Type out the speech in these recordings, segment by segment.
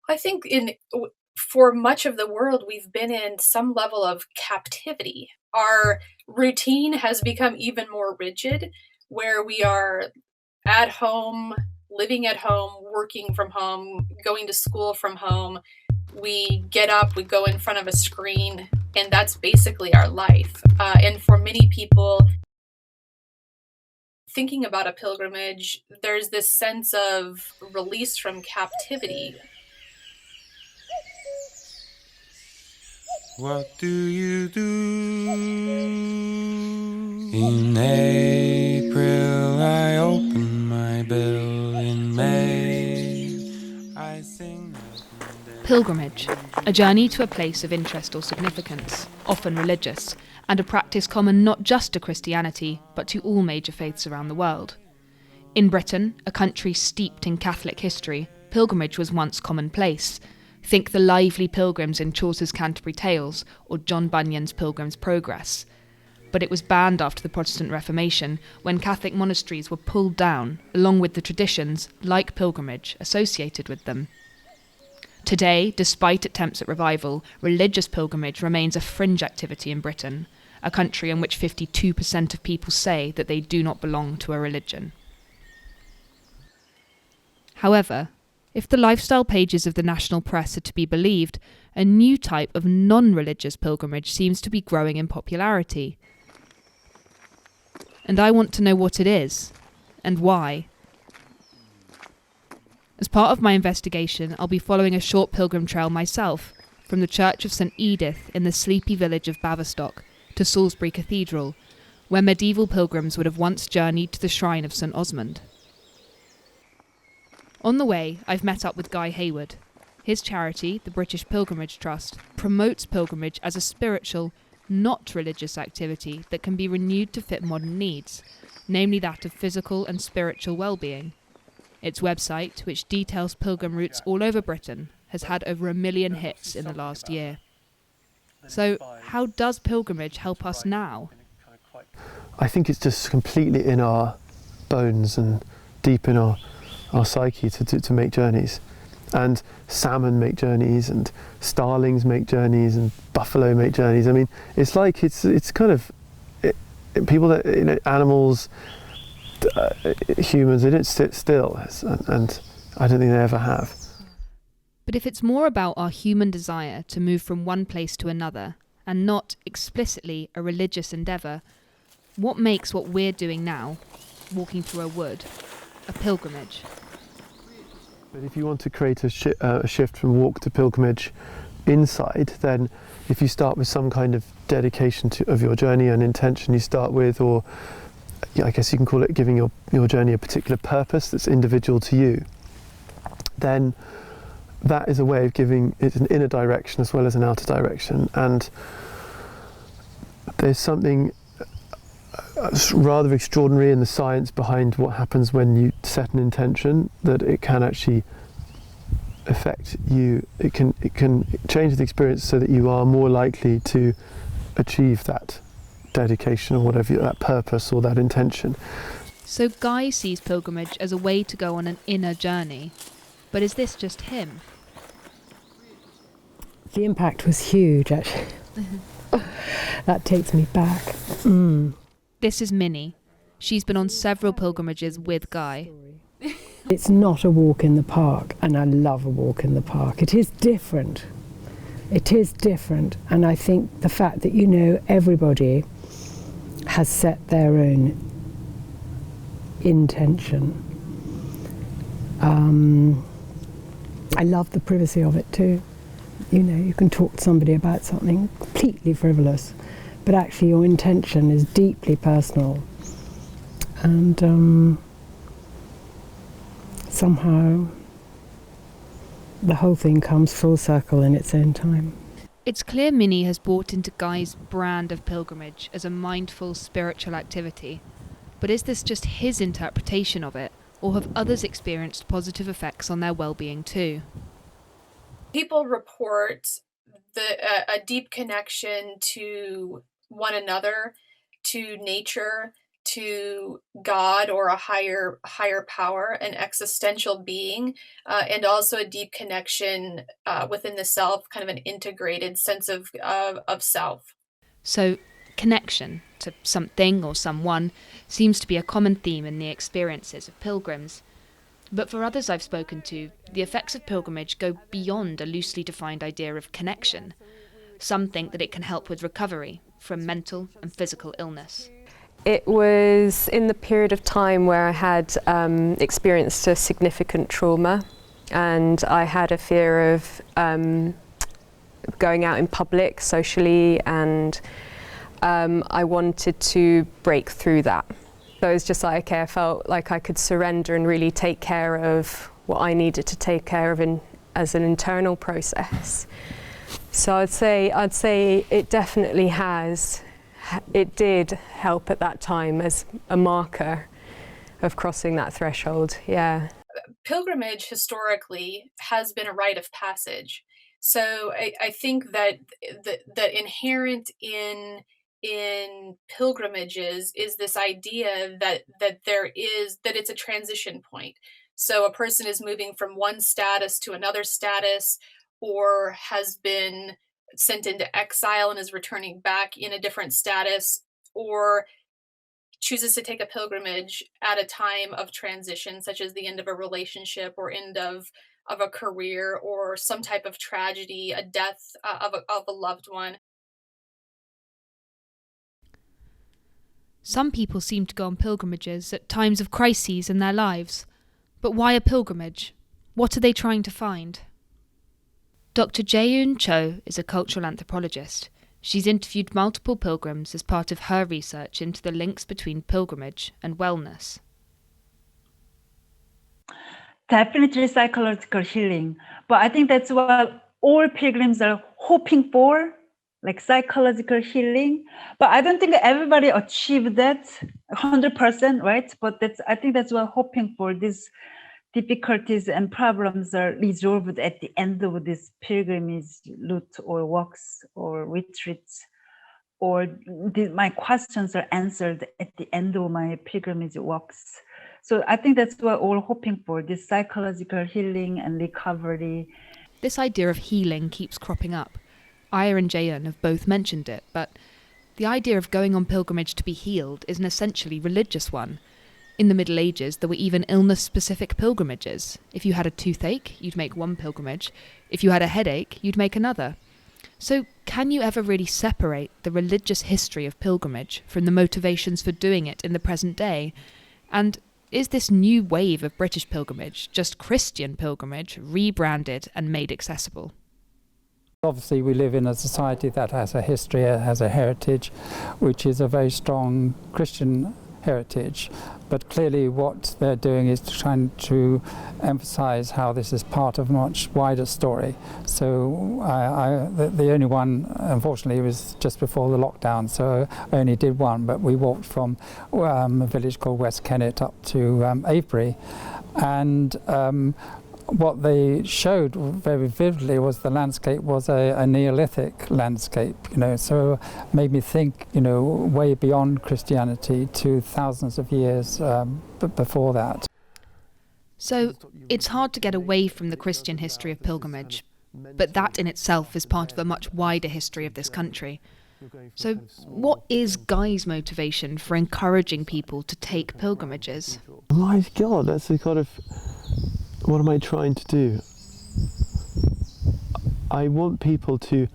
I think for much of the world, we've been in some level of captivity. Our routine has become even more rigid, where we are at home, living at home, working from home, going to school from home. We get up, we go in front of a screen, and that's basically our life. And for many people, thinking about a pilgrimage, there's this sense of release from captivity. What do you do? In April I open my bill. In May I sing. Pilgrimage, a journey to a place of interest or significance, often religious, and a practice common not just to Christianity, but to all major faiths around the world. In Britain, a country steeped in Catholic history, pilgrimage was once commonplace. Think the lively pilgrims in Chaucer's Canterbury Tales or John Bunyan's Pilgrim's Progress. But it was banned after the Protestant Reformation, when Catholic monasteries were pulled down, along with the traditions, like pilgrimage, associated with them. Today, despite attempts at revival, religious pilgrimage remains a fringe activity in Britain, a country in which 52% of people say that they do not belong to a religion. However, if the lifestyle pages of the national press are to be believed, a new type of non-religious pilgrimage seems to be growing in popularity. And I want to know what it is, and why. As part of my investigation, I'll be following a short pilgrim trail myself, from the Church of St. Edith in the sleepy village of Baverstock to Salisbury Cathedral, where medieval pilgrims would have once journeyed to the shrine of St. Osmond. On the way, I've met up with Guy Hayward. His charity, the British Pilgrimage Trust, promotes pilgrimage as a spiritual, not religious activity that can be renewed to fit modern needs, namely that of physical and spiritual well-being. Its website, which details pilgrim routes all over Britain, has had over 1 million hits in the last year. So, how does pilgrimage help us now? I think it's just completely in our bones and deep in our psyche to make journeys. And salmon make journeys, and starlings make journeys, and buffalo make journeys. I mean, it's like it's kind of people that, you know, animals, humans, they don't sit still, and I don't think they ever have. But if it's more about our human desire to move from one place to another, and not explicitly a religious endeavour, what makes what we're doing now, walking through a wood, a pilgrimage? But if you want to create a shift from walk to pilgrimage inside, then if you start with some kind of dedication of your journey and intention you start with, or I guess you can call it giving your journey a particular purpose that's individual to you, then that is a way of giving it an inner direction as well as an outer direction. And there's something rather extraordinary in the science behind what happens when you set an intention, that it can actually affect you. It can change the experience so that you are more likely to achieve that dedication or whatever, that purpose or that intention. So Guy sees pilgrimage as a way to go on an inner journey. But is this just him? The impact was huge, actually. That takes me back. This is Minnie. She's been on several pilgrimages with Guy. It's not a walk in the park, and I love a walk in the park. It is different. It is different, and I think the fact that, you know, everybody has set their own intention. I love the privacy of it too. You know, you can talk to somebody about something completely frivolous, but actually your intention is deeply personal, and somehow the whole thing comes full circle in its own time. It's clear Minnie has bought into Guy's brand of pilgrimage as a mindful spiritual activity, but is this just his interpretation of it, or have others experienced positive effects on their well-being too? People report a deep connection to one another, to nature, to God or a higher power, an existential being, and also a deep connection within the self, kind of an integrated sense of self. So, connection to something or someone seems to be a common theme in the experiences of pilgrims. But for others I've spoken to, the effects of pilgrimage go beyond a loosely defined idea of connection. Some think that it can help with recovery from mental and physical illness. It was in the period of time where I had experienced a significant trauma, and I had a fear of going out in public socially, and I wanted to break through that. So it was just like, okay, I felt like I could surrender and really take care of what I needed to take care of as an internal process. So I'd say it definitely it did help at that time as a marker of crossing that threshold, yeah. Pilgrimage historically has been a rite of passage. So I think that the inherent in pilgrimages is this idea that it's a transition point. So a person is moving from one status to another status, or has been sent into exile and is returning back in a different status, or chooses to take a pilgrimage at a time of transition, such as the end of a relationship or end of a career or some type of tragedy, a death of a loved one. Some people seem to go on pilgrimages at times of crises in their lives. But why a pilgrimage? What are they trying to find? Dr. Jae-eun Cho is a cultural anthropologist. She's interviewed multiple pilgrims as part of her research into the links between pilgrimage and wellness. Definitely psychological healing. But I think that's what all pilgrims are hoping for, like psychological healing. But I don't think everybody achieved that 100%, right? But I think that's what hoping for. These difficulties and problems are resolved at the end of this pilgrimage route or walks or retreats, or my questions are answered at the end of my pilgrimage walks. So I think that's what we're all hoping for, this psychological healing and recovery. This idea of healing keeps cropping up. Aya and Jae-eun have both mentioned it, but the idea of going on pilgrimage to be healed is an essentially religious one. In the Middle Ages, there were even illness-specific pilgrimages. If you had a toothache, you'd make one pilgrimage. If you had a headache, you'd make another. So can you ever really separate the religious history of pilgrimage from the motivations for doing it in the present day? And is this new wave of British pilgrimage just Christian pilgrimage, rebranded and made accessible? Obviously, we live in a society that has a history, has a heritage, which is a very strong Christian heritage. But clearly what they're doing is trying to emphasize how this is part of a much wider story. So the only one, unfortunately, was just before the lockdown, so I only did one, but we walked from a village called West Kennet up to Avebury, and what they showed very vividly was the landscape was a Neolithic landscape, so made me think, way beyond Christianity to thousands of years before that. So it's hard to get away from the Christian history of pilgrimage, but that in itself is part of a much wider history of this country. So what is Guy's motivation for encouraging people to take pilgrimages? My God, that's the kind of... What am I trying to do? I want people to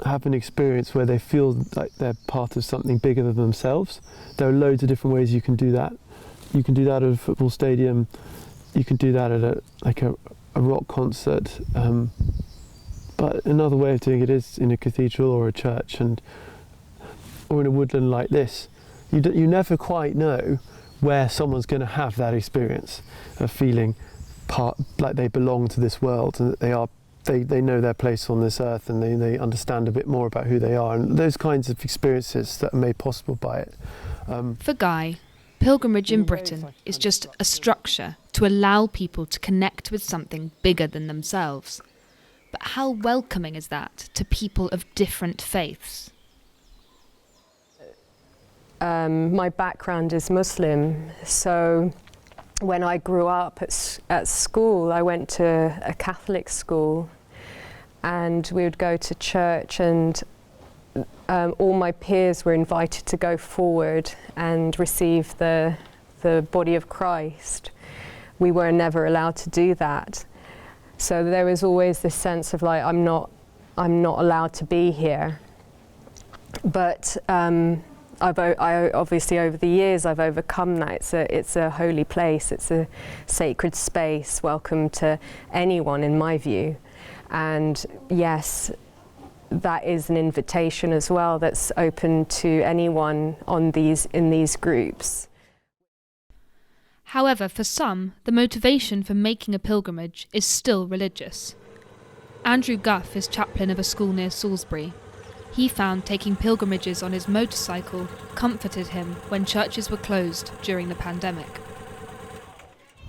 have an experience where they feel like they're part of something bigger than themselves. There are loads of different ways you can do that. You can do that at a football stadium. You can do that at a rock concert. But another way of doing it is in a cathedral or a church, or in a woodland like this. You never quite know where someone's going to have that experience of feeling like they belong to this world, and that they know their place on this earth, and they understand a bit more about who they are, and those kinds of experiences that are made possible by it. For Guy, pilgrimage in Britain is just a structure to allow people to connect with something bigger than themselves. But how welcoming is that to people of different faiths? my background is Muslim, so when I grew up at school, I went to a Catholic school, and we would go to church, and all my peers were invited to go forward and receive the body of Christ. We were never allowed to do that. So there was always this sense of like, I'm not allowed to be here. But I obviously over the years I've overcome that. It's a holy place, it's a sacred space, welcome to anyone in my view. And yes, that is an invitation as well that's open to anyone in these groups. However, for some, the motivation for making a pilgrimage is still religious. Andrew Guff is chaplain of a school near Salisbury. He found taking pilgrimages on his motorcycle comforted him when churches were closed during the pandemic.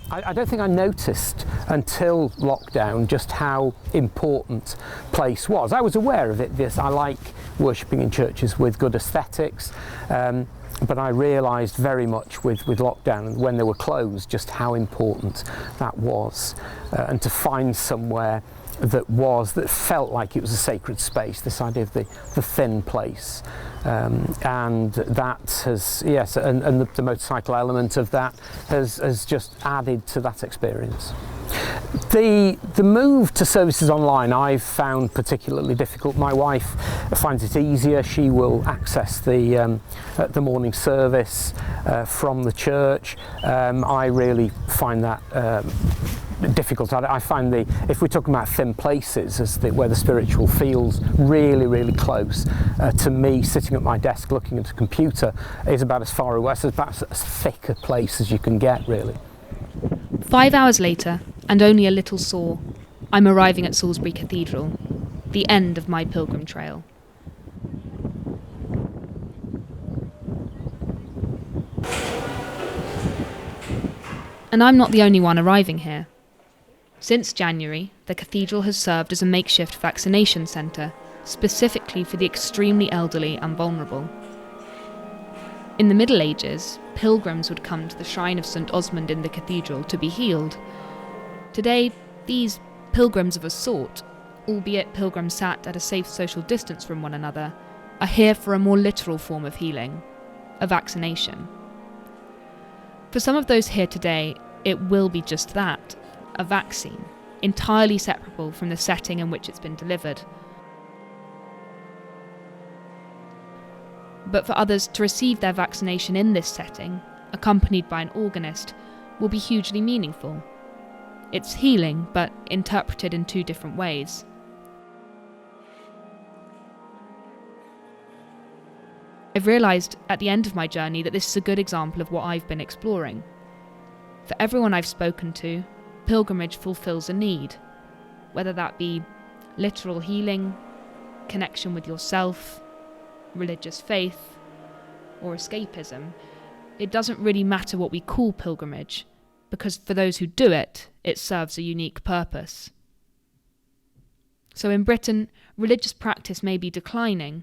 I don't think I noticed until lockdown just how important place was. I was aware of it. I like worshipping in churches with good aesthetics, but I realised very much with lockdown and when they were closed just how important that was, and to find somewhere that felt like it was a sacred space, this idea of the thin place, and that has, yes, and the motorcycle element of that has just added to that experience. The move to services online I've found particularly difficult. My wife finds it easier. She will access the morning service from the church. I really find that difficult. I find if we're talking about thin places, where the spiritual feels really, really close, to me, sitting at my desk looking at a computer is about as far away, it's about as thick a place as you can get, really. 5 hours later, and only a little sore, I'm arriving at Salisbury Cathedral, the end of my pilgrim trail. And I'm not the only one arriving here. Since January, the cathedral has served as a makeshift vaccination centre, specifically for the extremely elderly and vulnerable. In the Middle Ages, pilgrims would come to the shrine of St. Osmond in the cathedral to be healed. Today, these pilgrims of a sort, albeit pilgrims sat at a safe social distance from one another, are here for a more literal form of healing, a vaccination. For some of those here today, it will be just that, a vaccine, entirely separable from the setting in which it's been delivered. But for others, to receive their vaccination in this setting, accompanied by an organist, will be hugely meaningful. It's healing, but interpreted in two different ways. I've realised at the end of my journey that this is a good example of what I've been exploring. For everyone I've spoken to, pilgrimage fulfills a need, whether that be literal healing, connection with yourself, religious faith, or escapism. It doesn't really matter what we call pilgrimage, because for those who do it, it serves a unique purpose. So in Britain, religious practice may be declining,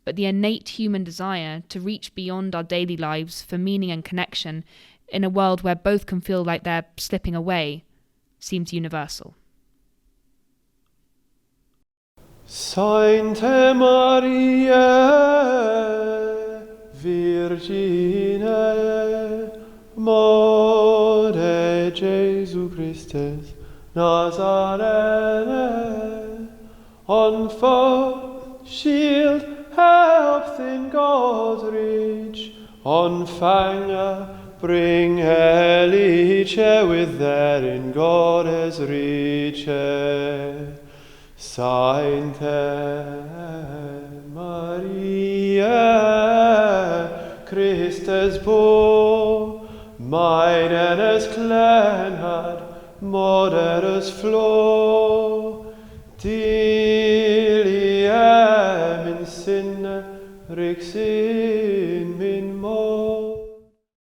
but the innate human desire to reach beyond our daily lives for meaning and connection in a world where both can feel like they're slipping away seems universal. Sainte Maria, Virgine, Mode Jesu Christus, Nazarene, on foe, shield, help in God's reach, on Fanga, bring Elice with therein God's reach. Sainte Maria, Christus bo, meinenes Kleinheit, moderes Floh, Diliem in Sinne, Rixi